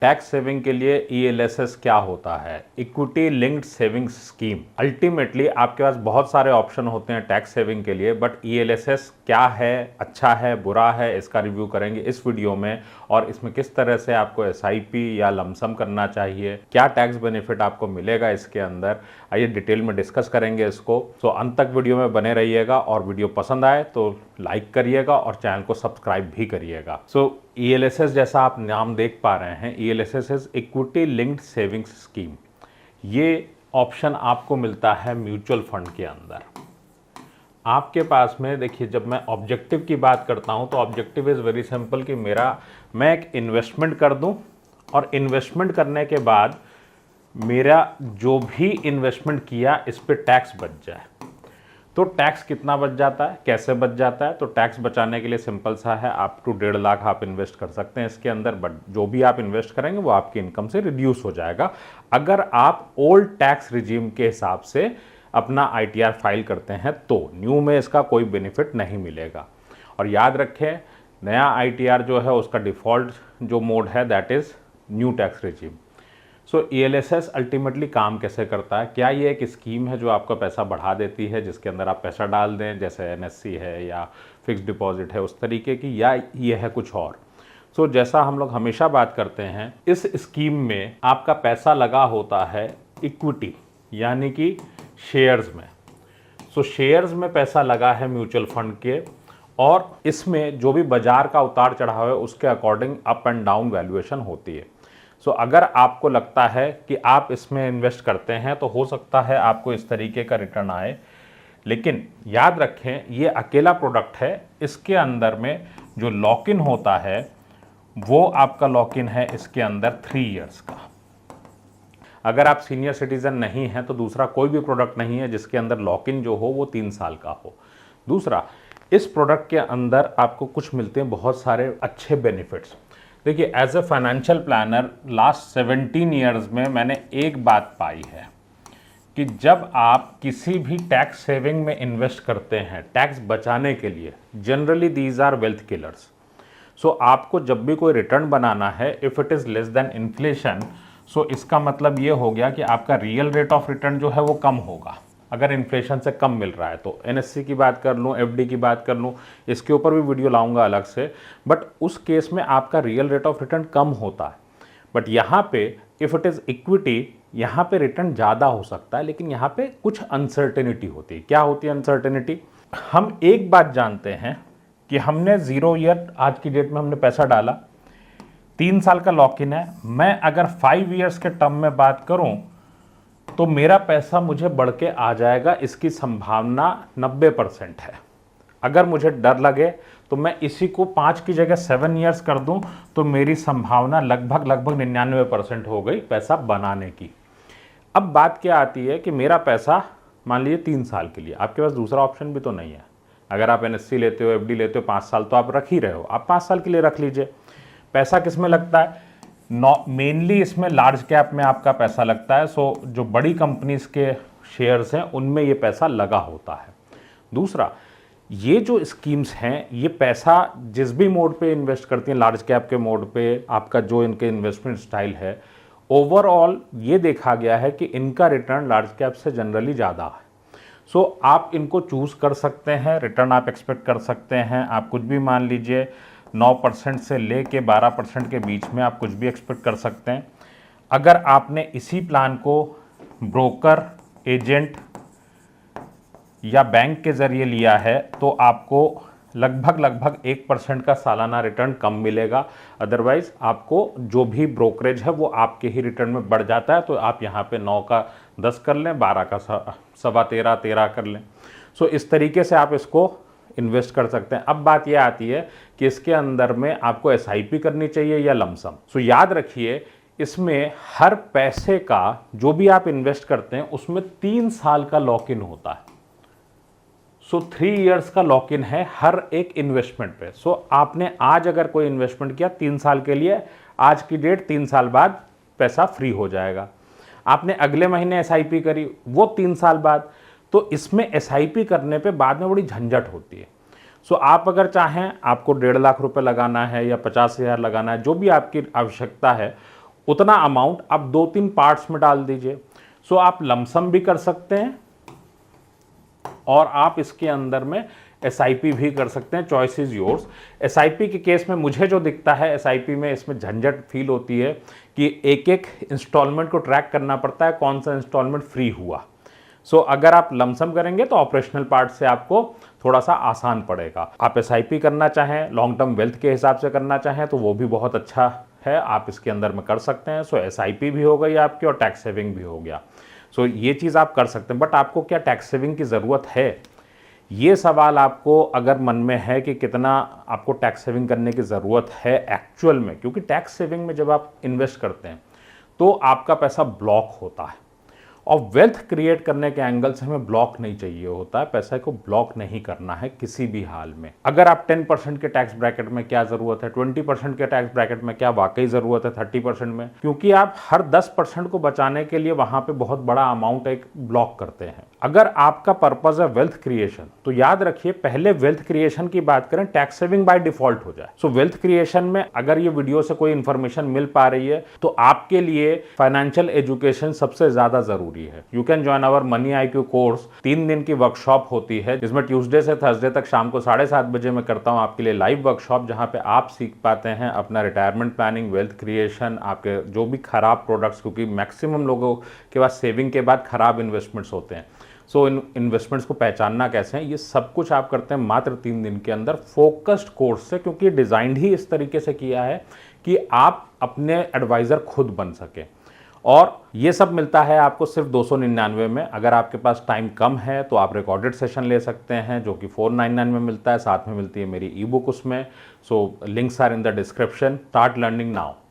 Tax saving के लिए ELSS क्या होता है, equity linked savings scheme. Ultimately आपके पास बहुत सारे ऑप्शन होते हैं टैक्स सेविंग के लिए, बट ईएलएसएस क्या है, अच्छा है, बुरा है, इसका रिव्यू करेंगे इस वीडियो में। और इसमें किस तरह से आपको एसआईपी या लमसम करना चाहिए, क्या टैक्स बेनिफिट आपको मिलेगा इसके अंदर, आइए डिटेल में डिस्कस करेंगे इसको। तो अंत तक वीडियो में बने रहिएगा और वीडियो पसंद आए तो लाइक करिएगा और चैनल को सब्सक्राइब भी करिएगा। ईएलएसएस जैसा आप नाम देख पा रहे हैं, ELSS is equity linked savings scheme. ये ऑप्शन आपको मिलता है म्यूचुअल फंड के अंदर। आपके पास में देखिए, जब मैं ऑब्जेक्टिव की बात करता हूं तो ऑब्जेक्टिव इज़ वेरी सिंपल कि मैं एक इन्वेस्टमेंट कर दूं और इन्वेस्टमेंट करने के बाद मेरा जो भी इन्वेस्टमेंट किया इस पे टैक्स बच जाए। तो टैक्स कितना बच जाता है, कैसे बच जाता है? तो टैक्स बचाने के लिए सिंपल सा है, आप टू 1.5 लाख आप इन्वेस्ट कर सकते हैं इसके अंदर, बट जो भी आप इन्वेस्ट करेंगे वो आपकी इनकम से रिड्यूस हो जाएगा अगर आप ओल्ड टैक्स रिजीम के हिसाब से अपना आईटीआर फाइल करते हैं। तो न्यू में इसका कोई बेनिफिट नहीं मिलेगा। और याद रखें, नया आईटीआर जो है उसका डिफ़ॉल्ट जो मोड है that is new tax regime. ELSS ultimately काम कैसे करता है? क्या ये एक स्कीम है जो आपका पैसा बढ़ा देती है, जिसके अंदर आप पैसा डाल दें, जैसे एनएससी है या फिक्स डिपॉजिट है उस तरीके की, या ये है कुछ और? जैसा हम लोग हमेशा बात करते हैं, इस स्कीम में आपका पैसा लगा होता है इक्विटी यानी कि शेयर्स में। शेयर्स में पैसा लगा है म्यूचुअल फंड के, और इसमें जो भी बाजार का उतार चढ़ाव है उसके according up and down valuation होती है। अगर आपको लगता है कि आप इसमें इन्वेस्ट करते हैं तो हो सकता है आपको इस तरीके का रिटर्न आए, लेकिन याद रखें ये अकेला प्रोडक्ट है। इसके अंदर में जो लॉक इन होता है वो आपका लॉक इन है इसके अंदर 3 इयर्स का। अगर आप सीनियर सिटीजन नहीं हैं तो दूसरा कोई भी प्रोडक्ट नहीं है जिसके अंदर लॉक इन जो हो वो 3 साल का हो। दूसरा, इस प्रोडक्ट के अंदर आपको कुछ मिलते हैं बहुत सारे अच्छे बेनिफिट्स। देखिए, as a financial planner last 17 years में मैंने एक बात पाई है कि जब आप किसी भी टैक्स सेविंग में इन्वेस्ट करते हैं टैक्स बचाने के लिए, generally these are wealth killers. आपको जब भी कोई रिटर्न बनाना है, if it is less than inflation, इसका मतलब ये हो गया कि आपका रियल रेट ऑफ रिटर्न जो है वो कम होगा अगर इन्फ्लेशन से कम मिल रहा है। तो एनएससी की बात कर लूँ, एफडी की बात कर लूँ, इसके ऊपर भी वीडियो लाऊंगा अलग से, बट उस केस में आपका रियल रेट ऑफ रिटर्न कम होता है। बट यहाँ पे इफ़ इट इज़ इक्विटी, यहाँ पे रिटर्न ज़्यादा हो सकता है, लेकिन यहाँ पे कुछ अनसर्टेनिटी होती है। क्या होती है अनसर्टेनिटी? हम एक बात जानते हैं कि हमने 0 ईयर आज की डेट में हमने पैसा डाला, 3 साल का लॉक इन है। मैं अगर 5 ईयर्स के टर्म में बात करूँ तो मेरा पैसा मुझे बढ़ के आ जाएगा, इसकी संभावना 90% है। अगर मुझे डर लगे तो मैं इसी को 5 की जगह 7 ईयर्स कर दूं तो मेरी संभावना लगभग 99% हो गई पैसा बनाने की। अब बात क्या आती है कि मेरा पैसा मान लीजिए 3 साल के लिए, आपके पास दूसरा ऑप्शन भी तो नहीं है। अगर आप एनएससी लेते हो, एफडी लेते हो, 5 साल तो आप रख ही रहे हो, आप 5 साल के लिए रख लीजिए। पैसा किस में लगता है? मेनली इसमें लार्ज कैप में आपका पैसा लगता है। जो बड़ी कंपनीज के शेयर्स हैं उनमें ये पैसा लगा होता है। दूसरा, ये जो स्कीम्स हैं ये पैसा जिस भी मोड पे इन्वेस्ट करती हैं, लार्ज कैप के मोड पे, आपका जो इनके इन्वेस्टमेंट स्टाइल है, ओवरऑल ये देखा गया है कि इनका रिटर्न लार्ज कैप से जनरली ज़्यादा है। आप इनको चूज़ कर सकते हैं, रिटर्न आप एक्सपेक्ट कर सकते हैं। आप कुछ भी मान लीजिए 9% से लेके 12% के बीच में आप कुछ भी एक्सपेक्ट कर सकते हैं। अगर आपने इसी प्लान को ब्रोकर, एजेंट या बैंक के ज़रिए लिया है तो आपको लगभग 1% का सालाना रिटर्न कम मिलेगा। अदरवाइज़ आपको जो भी ब्रोकरेज है वो आपके ही रिटर्न में बढ़ जाता है। तो आप यहाँ पे 9 का 10 कर लें, 12 का 13.25 कर लें। इस तरीके से आप इसको इन्वेस्ट कर सकते हैं। अब बात यह आती है कि इसके अंदर में आपको एसआईपी करनी चाहिए या लमसम। याद रखिए, इसमें हर पैसे का जो भी आप इन्वेस्ट करते हैं उसमें 3 साल का लॉक इन होता है। 3 इयर्स का लॉक इन है हर एक इन्वेस्टमेंट पे। आपने आज अगर कोई इन्वेस्टमेंट किया 3 साल के लिए, आज की डेट 3 साल बाद पैसा फ्री हो जाएगा। आपने अगले महीने एसआईपी करी, वो 3 साल बाद। तो इसमें एसआईपी करने पे बाद में बड़ी झंझट होती है। आप अगर चाहें, आपको 1.5 लाख रुपए लगाना है या 50,000 लगाना है, जो भी आपकी आवश्यकता है, उतना अमाउंट आप 2-3 पार्ट्स में डाल दीजिए। सो आप लमसम भी कर सकते हैं और आप इसके अंदर में एसआईपी भी कर सकते हैं, चॉइस इज योर्स। एसआईपी के केस में मुझे जो दिखता है, एसआईपी में इसमें झंझट फील होती है कि एक एक इंस्टॉलमेंट को ट्रैक करना पड़ता है, कौन सा इंस्टॉलमेंट फ्री हुआ। सो अगर आप लमसम करेंगे तो ऑपरेशनल पार्ट से आपको थोड़ा सा आसान पड़ेगा। आप एसआईपी करना चाहें, लॉन्ग टर्म वेल्थ के हिसाब से करना चाहें तो वो भी बहुत अच्छा है, आप इसके अंदर में कर सकते हैं। सो एसआईपी भी हो गई आपकी और टैक्स सेविंग भी हो गया। सो ये चीज़ आप कर सकते हैं। बट आपको क्या टैक्स सेविंग की ज़रूरत है, ये सवाल आपको अगर मन में है कि कितना आपको टैक्स सेविंग करने की ज़रूरत है एक्चुअल में, क्योंकि टैक्स सेविंग में जब आप इन्वेस्ट करते हैं तो आपका पैसा ब्लॉक होता है और वेल्थ क्रिएट करने के एंगल से हमें ब्लॉक नहीं चाहिए होता है, पैसे को ब्लॉक नहीं करना है किसी भी हाल में। अगर आप 10% के टैक्स ब्रैकेट में क्या जरूरत है, 20% के टैक्स ब्रैकेट में क्या वाकई जरूरत है 30% में, क्योंकि आप हर 10% को बचाने के लिए वहां पे बहुत बड़ा अमाउंट एक ब्लॉक करते हैं। अगर आपका पर्पज है वेल्थ क्रिएशन तो याद रखिए पहले वेल्थ क्रिएशन की बात करें, टैक्स सेविंग बाय डिफॉल्ट हो जाए। सो वेल्थ क्रिएशन में अगर ये वीडियो से कोई इंफॉर्मेशन मिल पा रही है तो आपके लिए फाइनेंशियल एजुकेशन सबसे ज्यादा जरूरी है। You can join our money IQ course. 3 दिन की वर्कशॉप होती है जिसमें ट्यूसडे से थर्सडे तक शाम को 7:30 बजे मैं करता हूं आपके लिए लाइव वर्कशॉप, जहां पे आप सीख पाते हैं अपना रिटायरमेंट प्लानिंग, वेल्थ क्रिएशन, आपके जो भी खराब प्रोडक्ट्स, क्योंकि मैक्सिमम लोगों के पास सेविंग के बाद खराब इन्वेस्टमेंट्स होते हैं। सो इन इन्वेस्टमेंट्स को पहचानना कैसे है, ये सब कुछ आप करते हैं मात्र 3 दिन के अंदर फोकस्ड कोर्स से, क्योंकि डिजाइन ही इस तरीके से किया है कि आप अपने एडवाइजर खुद बन सके। और ये सब मिलता है आपको सिर्फ 299 में। अगर आपके पास टाइम कम है तो आप रिकॉर्डेड सेशन ले सकते हैं जो कि 499 में मिलता है, साथ में मिलती है मेरी ई बुक उसमें। So links are in the description. Start learning now.